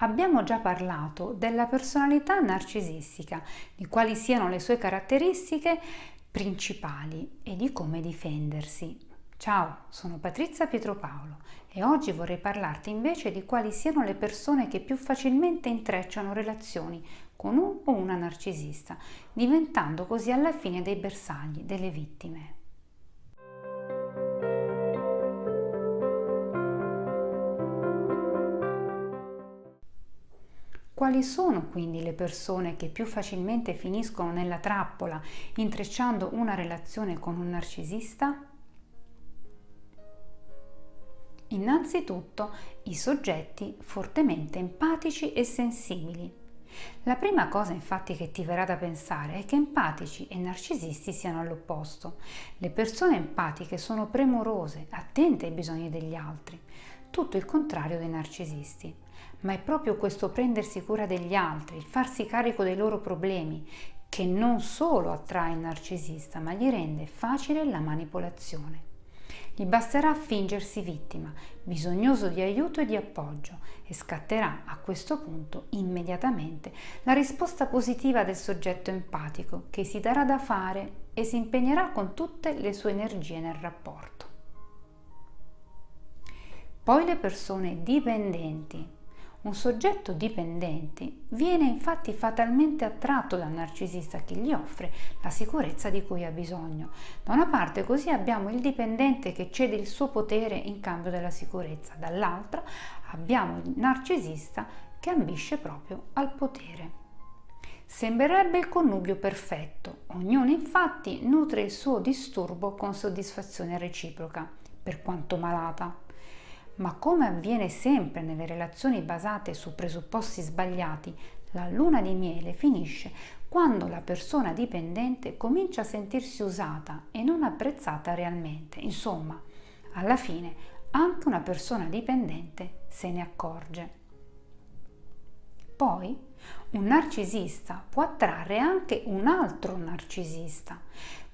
Abbiamo già parlato della personalità narcisistica, di quali siano le sue caratteristiche principali e di come difendersi. Ciao, sono Patrizia Pietropaolo e oggi vorrei parlarti invece di quali siano le persone che più facilmente intrecciano relazioni con un o una narcisista, diventando così alla fine dei bersagli, delle vittime. Quali sono quindi le persone che più facilmente finiscono nella trappola intrecciando una relazione con un narcisista? Innanzitutto i soggetti fortemente empatici e sensibili. La prima cosa infatti che ti verrà da pensare è che empatici e narcisisti siano all'opposto. Le persone empatiche sono premurose, attente ai bisogni degli altri, tutto il contrario dei narcisisti. Ma è proprio questo prendersi cura degli altri, il farsi carico dei loro problemi, che non solo attrae il narcisista, ma gli rende facile la manipolazione. Gli basterà fingersi vittima, bisognoso di aiuto e di appoggio, e scatterà a questo punto immediatamente la risposta positiva del soggetto empatico, che si darà da fare e si impegnerà con tutte le sue energie nel rapporto. Poi le persone dipendenti. Un soggetto dipendente viene infatti fatalmente attratto dal narcisista che gli offre la sicurezza di cui ha bisogno. Da una parte così abbiamo il dipendente che cede il suo potere in cambio della sicurezza, dall'altra abbiamo il narcisista che ambisce proprio al potere. Sembrerebbe il connubio perfetto, ognuno infatti nutre il suo disturbo con soddisfazione reciproca, per quanto malata. Ma come avviene sempre nelle relazioni basate su presupposti sbagliati, la luna di miele finisce quando la persona dipendente comincia a sentirsi usata e non apprezzata realmente. Insomma, alla fine anche una persona dipendente se ne accorge. Poi un narcisista può attrarre anche un altro narcisista.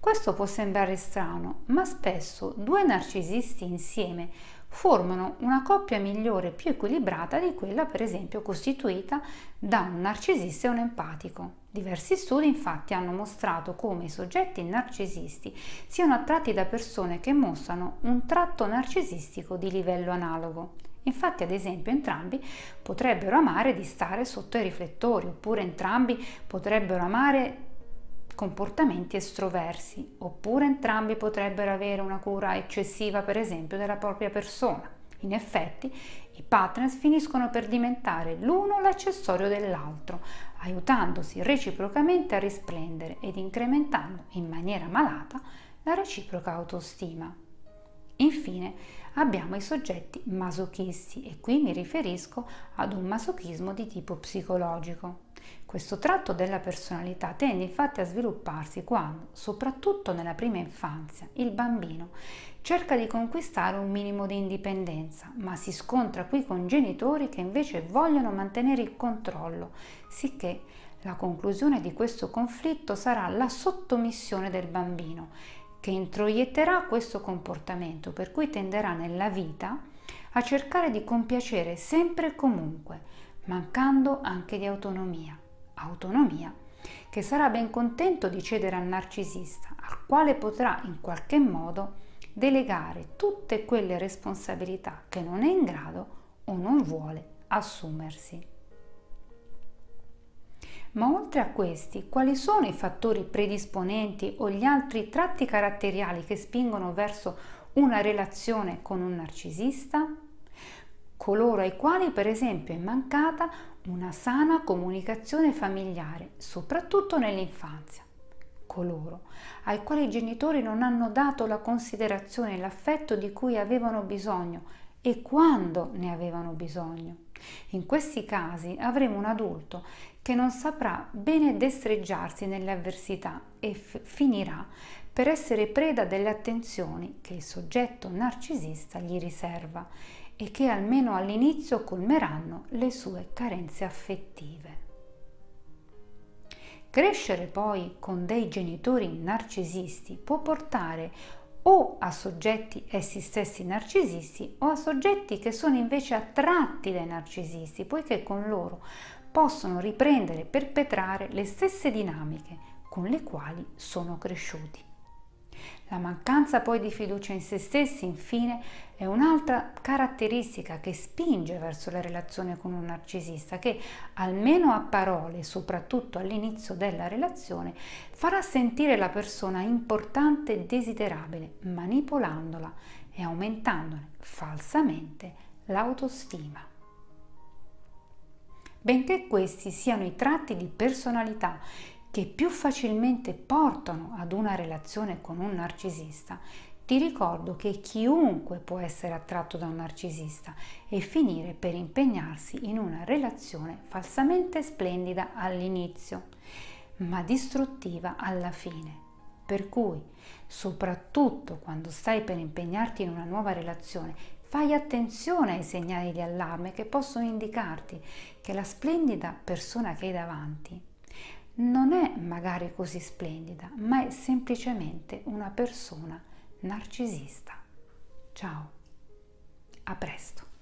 Questo può sembrare strano, ma spesso due narcisisti insieme formano una coppia migliore e più equilibrata di quella, per esempio, costituita da un narcisista e un empatico. Diversi studi infatti hanno mostrato come i soggetti narcisisti siano attratti da persone che mostrano un tratto narcisistico di livello analogo. Infatti, ad esempio, entrambi potrebbero amare di stare sotto i riflettori, oppure entrambi potrebbero amare comportamenti estroversi, oppure entrambi potrebbero avere una cura eccessiva, per esempio, della propria persona. In effetti, i partners finiscono per diventare l'uno l'accessorio dell'altro, aiutandosi reciprocamente a risplendere ed incrementando in maniera malata la reciproca autostima. Infine, abbiamo i soggetti masochisti e qui mi riferisco ad un masochismo di tipo psicologico. Questo tratto della personalità tende infatti a svilupparsi quando, soprattutto nella prima infanzia, il bambino cerca di conquistare un minimo di indipendenza, ma si scontra qui con genitori che invece vogliono mantenere il controllo, sicché la conclusione di questo conflitto sarà la sottomissione del bambino, che introietterà questo comportamento, per cui tenderà nella vita a cercare di compiacere sempre e comunque, mancando anche di autonomia che sarà ben contento di cedere al narcisista, al quale potrà in qualche modo delegare tutte quelle responsabilità che non è in grado o non vuole assumersi. Ma oltre a questi, quali sono i fattori predisponenti o gli altri tratti caratteriali che spingono verso una relazione con un narcisista? Coloro ai quali, per esempio, è mancata una sana comunicazione familiare, soprattutto nell'infanzia. Coloro ai quali i genitori non hanno dato la considerazione e l'affetto di cui avevano bisogno e quando ne avevano bisogno. In questi casi avremo un adulto che non saprà bene destreggiarsi nelle avversità e finirà per essere preda delle attenzioni che il soggetto narcisista gli riserva e che almeno all'inizio colmeranno le sue carenze affettive. Crescere poi con dei genitori narcisisti può portare o a soggetti essi stessi narcisisti o a soggetti che sono invece attratti dai narcisisti, poiché con loro possono riprendere e perpetrare le stesse dinamiche con le quali sono cresciuti. La mancanza poi di fiducia in se stessi, infine, è un'altra caratteristica che spinge verso la relazione con un narcisista che, almeno a parole, soprattutto all'inizio della relazione, farà sentire la persona importante e desiderabile, manipolandola e aumentandone falsamente l'autostima. Benché questi siano i tratti di personalità che più facilmente portano ad una relazione con un narcisista, ti ricordo che chiunque può essere attratto da un narcisista e finire per impegnarsi in una relazione falsamente splendida all'inizio, ma distruttiva alla fine. Per cui, soprattutto quando stai per impegnarti in una nuova relazione, fai attenzione ai segnali di allarme che possono indicarti che la splendida persona che hai davanti non è magari così splendida, ma è semplicemente una persona narcisista. Ciao, a presto.